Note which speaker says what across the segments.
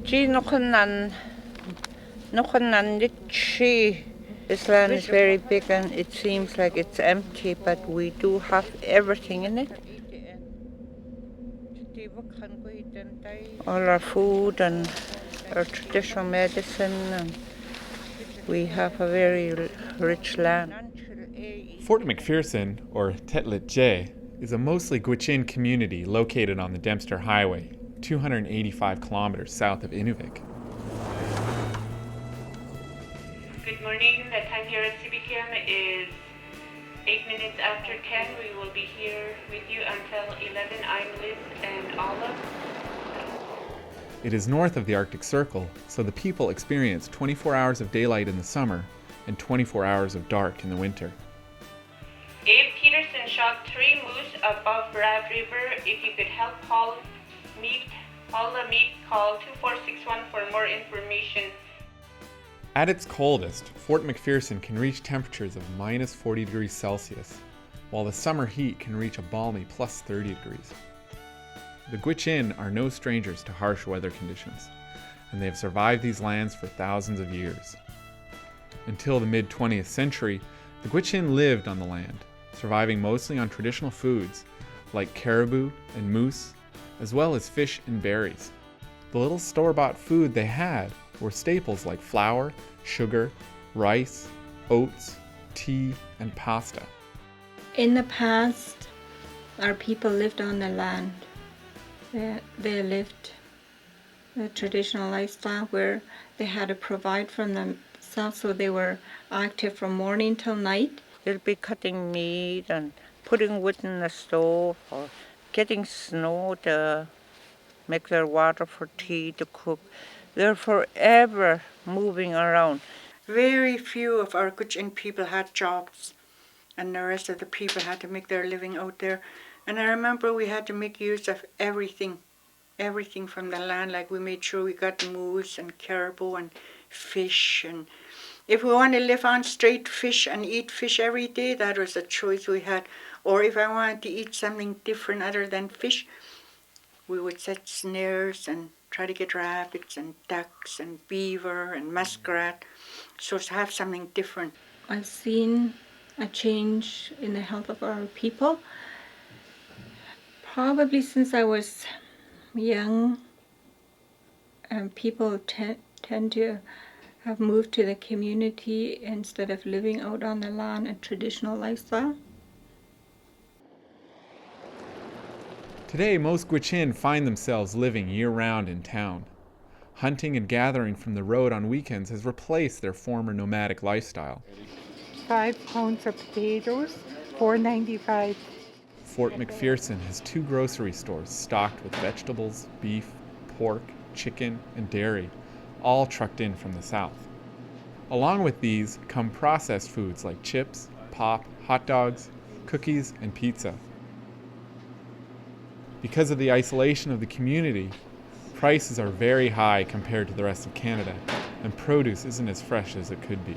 Speaker 1: Gee, nothing on the tree. This land is very big and it seems like it's empty, but we do have everything in it. All our food and our traditional medicine, and we have a very rich land.
Speaker 2: Fort McPherson, or Tetlit J, is a mostly Gwich'in community located on the Dempster Highway, 285 kilometers south of Inuvik.
Speaker 3: Good morning. The time here at CBCM is 8 minutes after 10. We will be here with you until 11. I'm Liz and Olive.
Speaker 2: It is north of the Arctic Circle, so the people experience 24 hours of daylight in the summer and 24 hours of dark in the winter.
Speaker 3: Dave Peterson shot 3 moose above Brad River. If you could help haul the meat, call 2461 for more information.
Speaker 2: At its coldest, Fort McPherson can reach temperatures of minus 40 degrees Celsius, while the summer heat can reach a balmy plus 30 degrees. The Gwich'in are no strangers to harsh weather conditions, and they have survived these lands for thousands of years. Until the mid-20th century, the Gwich'in lived on the land, surviving mostly on traditional foods like caribou and moose, as well as fish and berries. The little store-bought food they had were staples like flour, sugar, rice, oats, tea, and pasta.
Speaker 4: In the past, our people lived on the land. They lived a traditional lifestyle where they had to provide for themselves, so they were active from morning till night.
Speaker 1: They'll be cutting meat and putting wood in the stove or getting snow to make their water for tea to cook. They're forever moving around.
Speaker 5: Very few of our Gwich'in people had jobs, and the rest of the people had to make their living out there. And I remember we had to make use of everything from the land. Like we made sure we got moose and caribou and fish. And if we wanted to live on straight fish and eat fish every day, that was a choice we had. Or if I wanted to eat something different other than fish, we would set snares and try to get rabbits and ducks and beaver and muskrat, so to have something different.
Speaker 4: I've seen a change in the health of our people. Probably since I was young, people tend to have moved to the community instead of living out on the land, a traditional lifestyle.
Speaker 2: Today, most Gwich'in find themselves living year-round in town. Hunting and gathering from the road on weekends has replaced their former nomadic lifestyle.
Speaker 6: 5 pounds of potatoes, $4.95.
Speaker 2: Fort McPherson has 2 grocery stores stocked with vegetables, beef, pork, chicken, and dairy, all trucked in from the south. Along with these come processed foods like chips, pop, hot dogs, cookies, and pizza. Because of the isolation of the community, prices are very high compared to the rest of Canada, and produce isn't as fresh as it could be.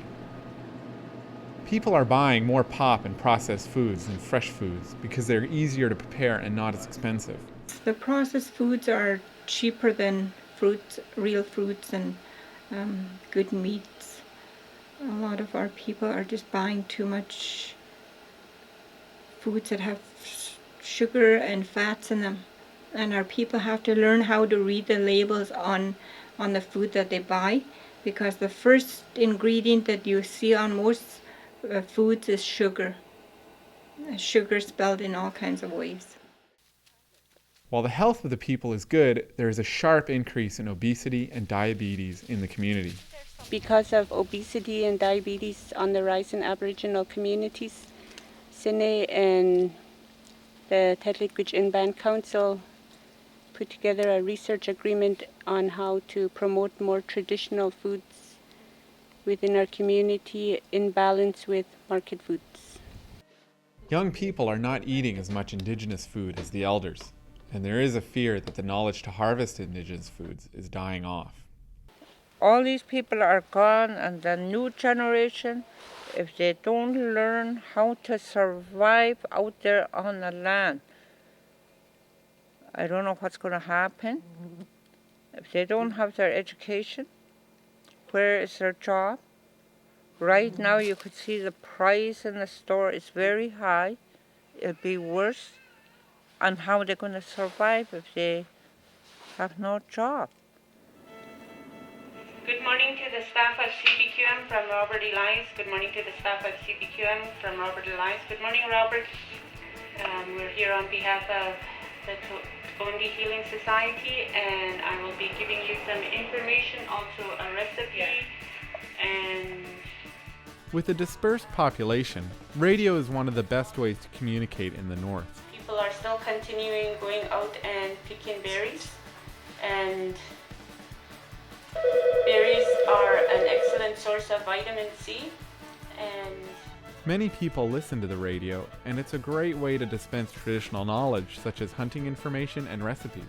Speaker 2: People are buying more pop and processed foods than fresh foods because they're easier to prepare and not as expensive.
Speaker 4: The processed foods are cheaper than real fruits and good meats. A lot of our people are just buying too much foods that have sugar and fats in them. And our people have to learn how to read the labels on the food that they buy, because the first ingredient that you see on most foods is sugar. Sugar spelled in all kinds of ways.
Speaker 2: While the health of the people is good, there is a sharp increase in obesity and diabetes in the community.
Speaker 3: Because of obesity and diabetes on the rise in Aboriginal communities, CINE and the Tetlit Gwich'in Band Council put together a research agreement on how to promote more traditional foods within our community in balance with market foods.
Speaker 2: Young people are not eating as much Indigenous food as the elders, and there is a fear that the knowledge to harvest Indigenous foods is dying off.
Speaker 1: All these people are gone, and the new generation, if they don't learn how to survive out there on the land, I don't know what's going to happen. If they don't have their education, where is their job? Right now you could see the price in the store is very high. It'll be worse. And how are they going to survive if they have no job?
Speaker 3: Good morning to the staff of CBQM from Robert Elias. Good morning to the staff of CBQM from Robert Elias. Good morning, Robert. We're here on behalf of the Tondi Healing Society, and I will be giving you some information, also a recipe, and...
Speaker 2: With a dispersed population, radio is one of the best ways to communicate in the north.
Speaker 3: People are still continuing going out and picking berries, and berries are an excellent source of vitamin C, and
Speaker 2: Many people listen to the radio, and it's a great way to dispense traditional knowledge such as hunting information and recipes.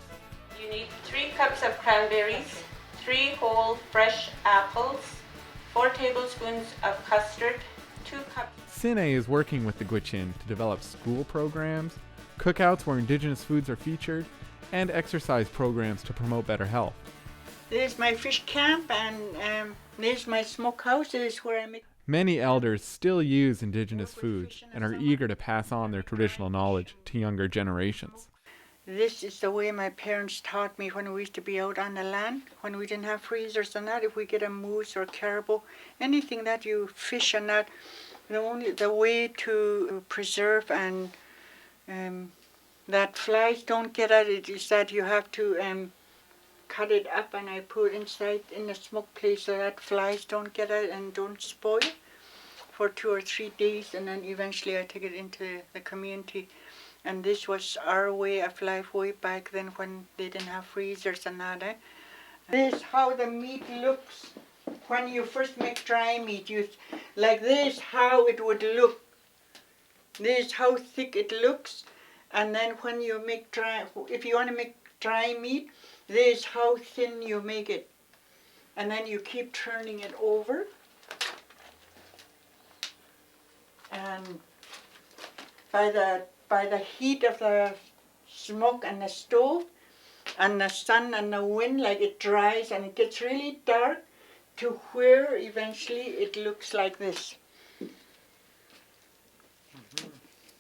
Speaker 3: you need 3 cups of cranberries, 3 whole fresh apples, 4 tablespoons of custard, 2 cups.
Speaker 2: CINE is working with the Gwich'in to develop school programs, cookouts where Indigenous foods are featured, and exercise programs to promote better health.
Speaker 5: This is my fish camp, and this is my smokehouse. This is where I make.
Speaker 2: Many elders still use Indigenous foods and are eager to pass on their traditional knowledge to younger generations.
Speaker 5: This is the way my parents taught me when we used to be out on the land, when we didn't have freezers and that. If we get a moose or caribou, anything that you fish and that, the way to preserve and that flies don't get at it is that you have to cut it up, and I put it inside in the smoke place so that flies don't get at it and don't spoil for 2 or 3 days, and then eventually I take it into the community. And this was our way of life way back then when they didn't have freezers and that. This is how the meat looks when you first make dry meat. Like this, how it would look. This is how thick it looks. And then when you make if you want to make dry meat, this is how thin you make it. And then you keep turning it over. And by the heat of the smoke and the stove and the sun and the wind, like it dries and it gets really dark to where eventually it looks like this.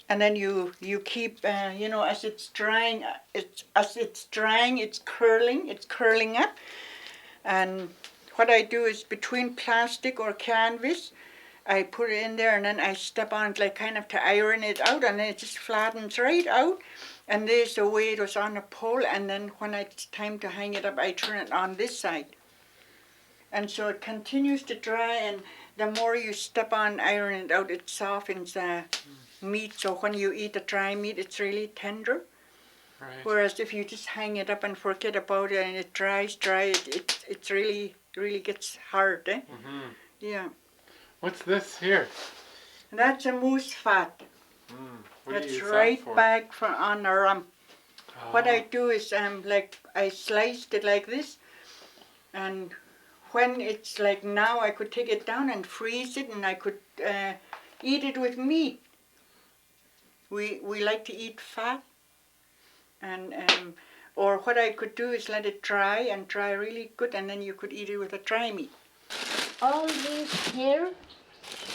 Speaker 5: And then you keep, as it's drying, it's curling up. And what I do is between plastic or canvas, I put it in there and then I step on it like kind of to iron it out, and then it just flattens right out. And there's the way it was on a pole, and then when it's time to hang it up, I turn it on this side. And so it continues to dry, and the more you step on iron it out, it softens the meat. So when you eat the dry meat, it's really tender. Right. Whereas if you just hang it up and forget about it and it dries, it really gets hard. Mm-hmm. Yeah.
Speaker 2: What's this here?
Speaker 5: That's a moose fat. That's right back on the rum. Oh. What I do is I sliced it like this, and when it's like now, I could take it down and freeze it, and I could eat it with meat. We like to eat fat, and or what I could do is let it dry really good, and then you could eat it with a dry meat.
Speaker 7: All these here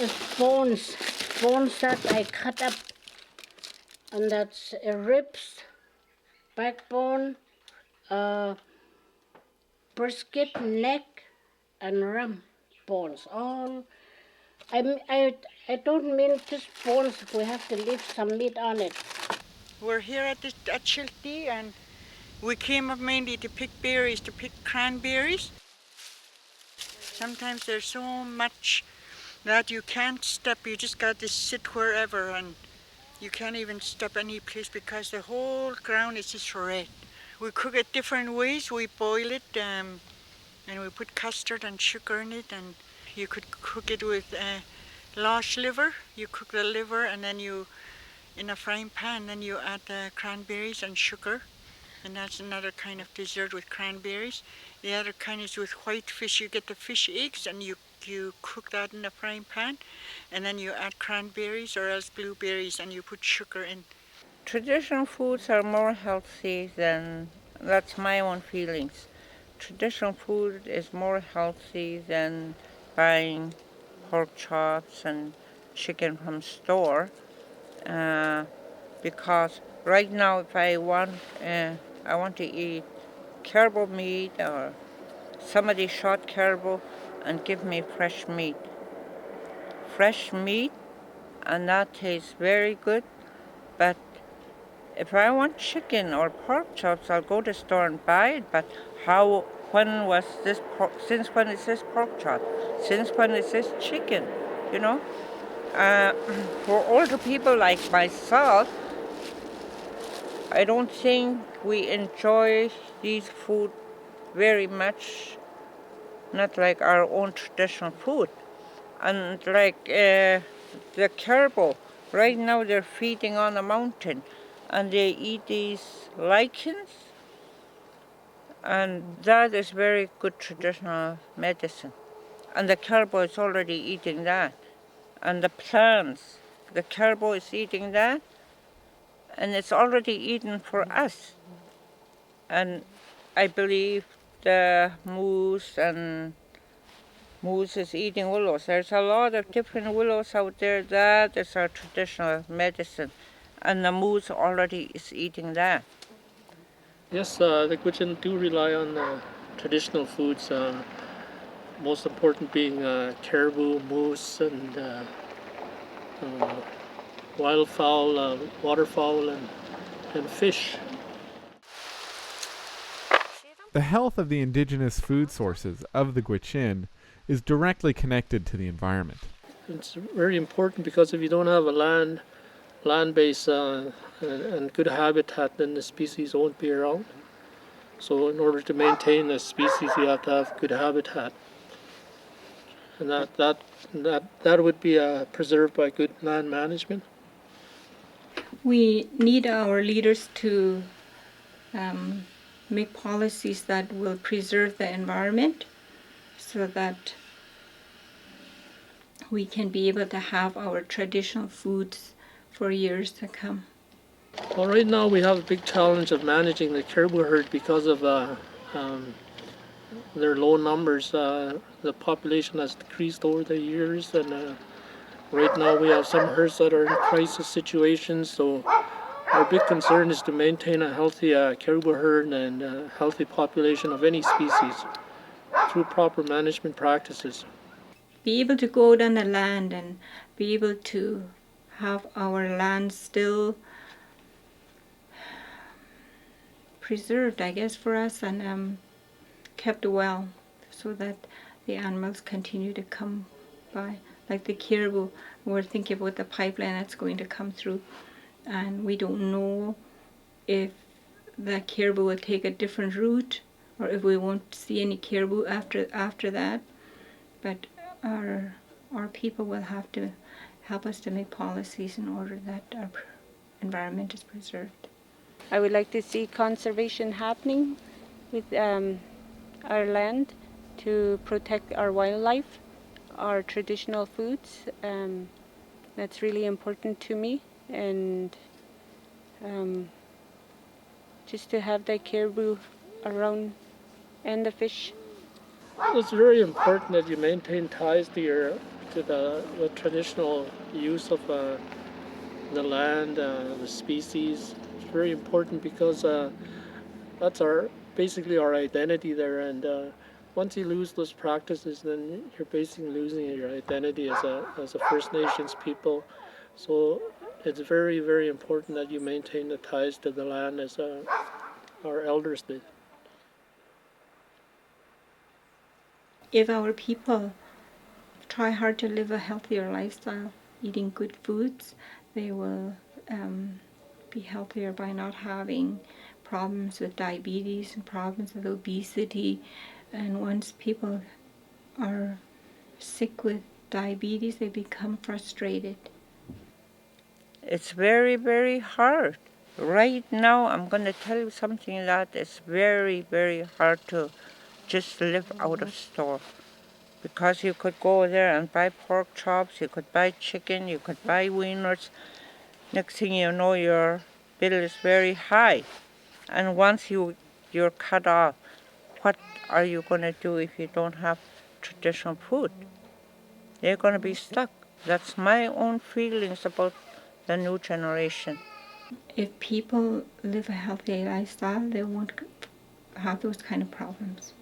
Speaker 7: is bones that I cut up, and that's ribs, backbone, brisket, neck, and rum bones. All. I don't mean just bones. We have to leave some meat on it.
Speaker 5: We're here at Chiltee, and we came up mainly to pick berries, to pick cranberries. Sometimes there's so much that you can't step. You just got to sit wherever, and you can't even step any place because the whole ground is just red. We cook it different ways. We boil it, and we put custard and sugar in it, and you could cook it with losh liver. You cook the liver, and then you, in a frying pan, then you add the cranberries and sugar. And that's another kind of dessert with cranberries. The other kind is with white fish. You get the fish eggs and you cook that in a frying pan, and then you add cranberries or else blueberries, and you put sugar in.
Speaker 1: Traditional foods are more healthy than, that's my own feelings, traditional food is more healthy than buying pork chops and chicken from store, because right now if I want to eat caribou meat, or somebody shot caribou and give me fresh meat. Fresh meat, and that tastes very good. But if I want chicken or pork chops, I'll go to the store and buy it. But since when is this pork chop? Since when is this chicken? You know? Uh, for older people like myself, I don't think we enjoy these food very much, not like our own traditional food. And like the caribou, right now they're feeding on a mountain and they eat these lichens, and that is very good traditional medicine. And the caribou is already eating that. And the plants, the caribou is eating that, and it's already eaten for us. And I believe the moose is eating willows. There's a lot of different willows out there. That is our traditional medicine. And the moose already is eating that.
Speaker 8: Yes, the Gwich'in do rely on traditional foods, most important being caribou, moose, and wildfowl, waterfowl, and fish.
Speaker 2: The health of the indigenous food sources of the Gwich'in is directly connected to the environment.
Speaker 8: It's very important because if you don't have a land base and good habitat, then the species won't be around. So in order to maintain the species, you have to have good habitat. And that would be preserved by good land management.
Speaker 4: We need our leaders to make policies that will preserve the environment so that we can be able to have our traditional foods for years to come.
Speaker 8: Well, right now we have a big challenge of managing the caribou herd because of their low numbers. The population has decreased over the years, and right now we have some herds that are in crisis situations. So our big concern is to maintain a healthy caribou herd and a healthy population of any species through proper management practices.
Speaker 4: Be able to go out on the land and be able to have our land still preserved, I guess, for us, and kept well, so that the animals continue to come by. Like the caribou, we're thinking about the pipeline that's going to come through, and we don't know if the caribou will take a different route or if we won't see any caribou after that. But our people will have to help us to make policies in order that our environment is preserved.
Speaker 3: I would like to see conservation happening with our land to protect our wildlife, our traditional foods. That's really important to me, and just to have the caribou around and the fish.
Speaker 8: It's very important that you maintain ties to the traditional use of the land, the species. It's very important because that's basically our identity there, and once you lose those practices, then you're basically losing your identity as a First Nations people. So it's very, very important that you maintain the ties to the land as our elders did.
Speaker 4: If our people try hard to live a healthier lifestyle, eating good foods, they will be healthier by not having problems with diabetes and problems with obesity. And once people are sick with diabetes, they become frustrated.
Speaker 1: It's very, very hard. Right now, I'm going to tell you something that is very, very hard to just live out of store. Because you could go there and buy pork chops, you could buy chicken, you could buy wieners. Next thing you know, your bill is very high. And once you're cut off, what are you going to do if you don't have traditional food? You're going to be stuck. That's my own feelings about the new generation.
Speaker 4: If people live a healthy lifestyle, they won't have those kind of problems.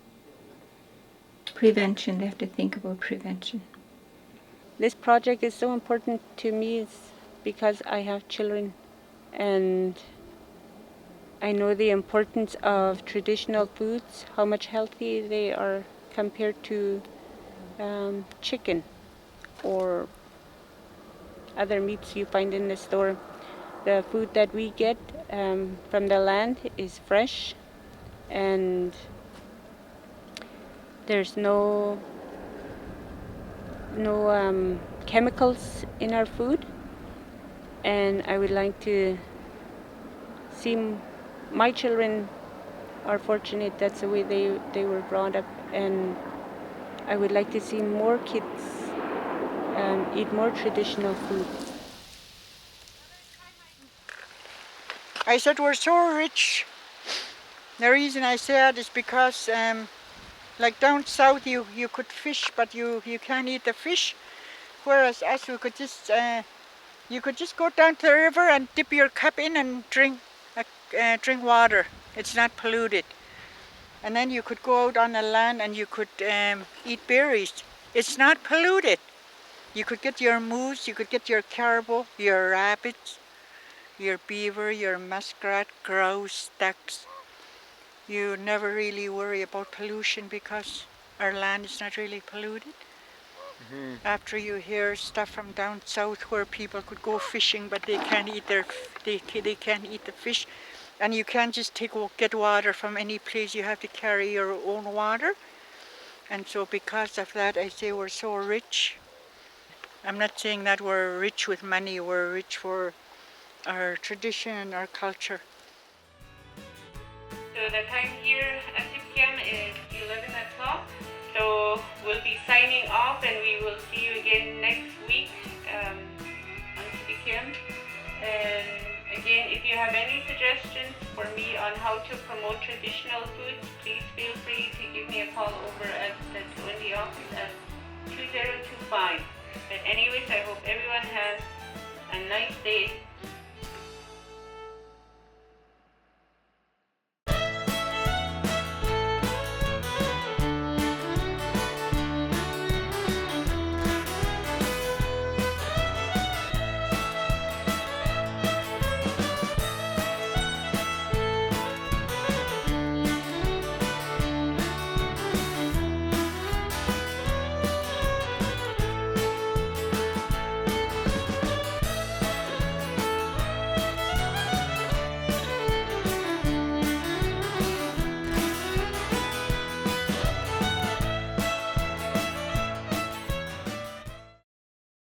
Speaker 4: Prevention, they have to think about prevention.
Speaker 3: This project is so important to me is because I have children and I know the importance of traditional foods, how much healthy they are compared to chicken or other meats you find in the store. The food that we get from the land is fresh and there's no chemicals in our food, and I would like to see my children are fortunate that's the way they were brought up, and I would like to see more kids eat more traditional food.
Speaker 5: I said we're so rich. The reason I say that is because like down south you could fish, but you can't eat the fish, whereas us we could just you could just go down to the river and dip your cup in and drink water. It's not polluted. And then you could go out on the land and you could eat berries. It's not polluted. You could get your moose, you could get your caribou, your rabbits, your beaver, your muskrat, grouse, ducks. You never really worry about pollution because our land is not really polluted. Mm-hmm. After you hear stuff from down south where people could go fishing but they can't eat they can't eat the fish, and you can't just get water from any place. You have to carry your own water. And so because of that, I say we're so rich. I'm not saying that we're rich with money, we're rich for our tradition and our culture.
Speaker 3: So the time here at Gwich'in is 11 o'clock. So we'll be signing off and we will see you again next week on Gwich'in. And again, if you have any suggestions for me on how to promote traditional foods, please feel free to give me a call over at the Twenty office at 2025. But anyways, I hope everyone has a nice day.